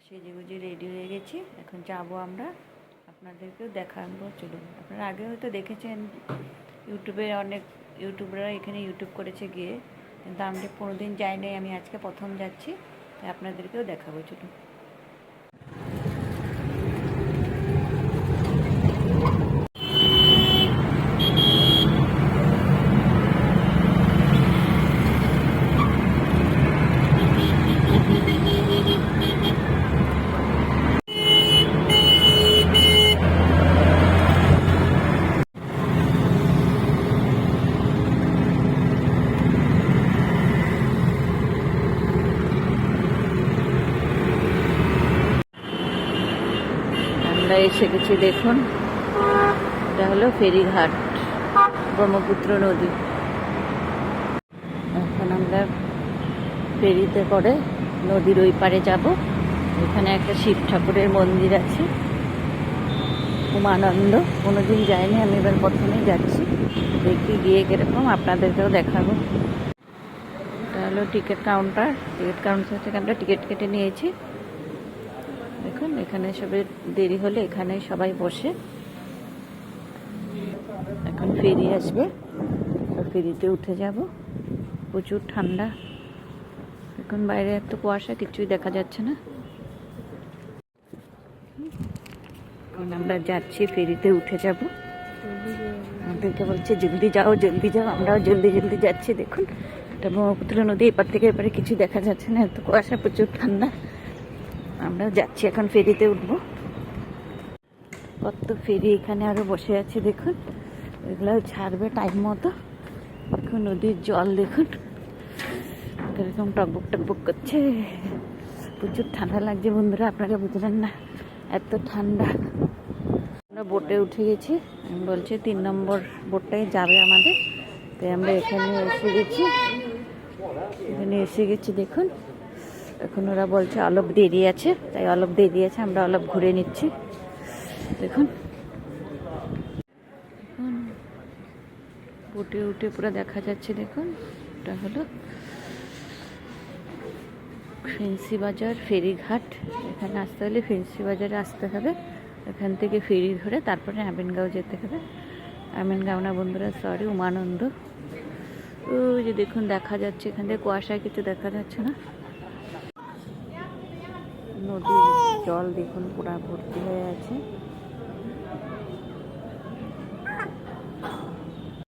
সেজে গুজে রেডি হয়ে গেছি, এখন যাবো আমরা, আপনাদেরকেও দেখাবো। চলুন, আপনারা আগে হয়তো দেখেছেন ইউটিউবে, অনেক ইউটিউবাররা এখানে ইউটিউব করেছে গিয়ে, কিন্তু আমি কোনোদিন যাই নাই, আমি আজকে প্রথম যাচ্ছি, তাই আপনাদেরকেও দেখাবো। চলুন। আমরা এসে গেছি, দেখুন, এটা হলো ফেরিঘাট, ব্রহ্মপুত্র নদী। এখন আমরা ফেরিতে করে নদীর ওই পারে যাব। এখানে একটা শিব ঠাকুরের মন্দির আছে, উমানন্দ, কোনোদিন যাইনি, আমি এবার প্রথমেই যাচ্ছি, দেখি গিয়ে কিরকম আপনাদেরকেও দেখাবো। এটা হলো টিকিট কাউন্টার, টিকিট কাউন্টার থেকে আমরা টিকিট কেটে নিয়েছি। দেখুন, এখানে সবাই দেরি হলে এখানে সবাই বসে। এখন ফেরি আসবে, ফেরিতে উঠে যাব। প্রচুর ঠান্ডা, এখন বাইরে এত কুয়াশা, কিছুই দেখা যাচ্ছে না। এখন আমরা যাচ্ছি, ফেরিতে উঠে যাব। আমাদেরকে বলছে জলদি যাও, জলদি যাও, আমরাও জলদি জলদি যাচ্ছি। দেখুন, এটা ব্রহ্মপুত্র নদী, এপার থেকে এপারে কিছু দেখা যাচ্ছে না, এত কুয়াশা, প্রচুর ঠান্ডা। আমরা যাচ্ছি, এখন ফেরিতে উঠবো। কত ফেরি এখানে আরো বসে আছে, দেখুন, এগুলো ছাড়বে টাইম মতো। এখন নদীর জল দেখুন কিরকম টকবক টকবক করছে, প্রচুর ঠান্ডা লাগছে বন্ধুরা, আপনারা বুঝলেন না, এত ঠান্ডা। আমরা বোটে উঠে গেছি, আমি বলছি 3 নম্বর বোটটাই যাবে আমাদের, তাই আমরা এখানে এসে গেছি। দেখুন, এখন ওরা বলছে অলপ দেরি আছে, তাই অলপ দেরি আছে, আমরা অলপ ঘুরে নিচ্ছি। দেখুন, বোটে উঠে পুরো দেখা যাচ্ছে। দেখুন, এটা হলো ফেন্সি বাজার ফেরিঘাট। এখানে আসতে হলে ফেন্সি বাজারে আসতে হবে, এখান থেকে ফেরি ধরে তারপরে আমিনগাঁও যেতে হবে। আমিনগাঁও না বন্ধুরা, সরি, উমানন্দ। ওই যে দেখুন দেখা যাচ্ছে, এখান থেকে কুয়াশায় কিছু দেখা যাচ্ছে না। নদীর জল দেখুন পুরা ভর্তি হয়ে আছে।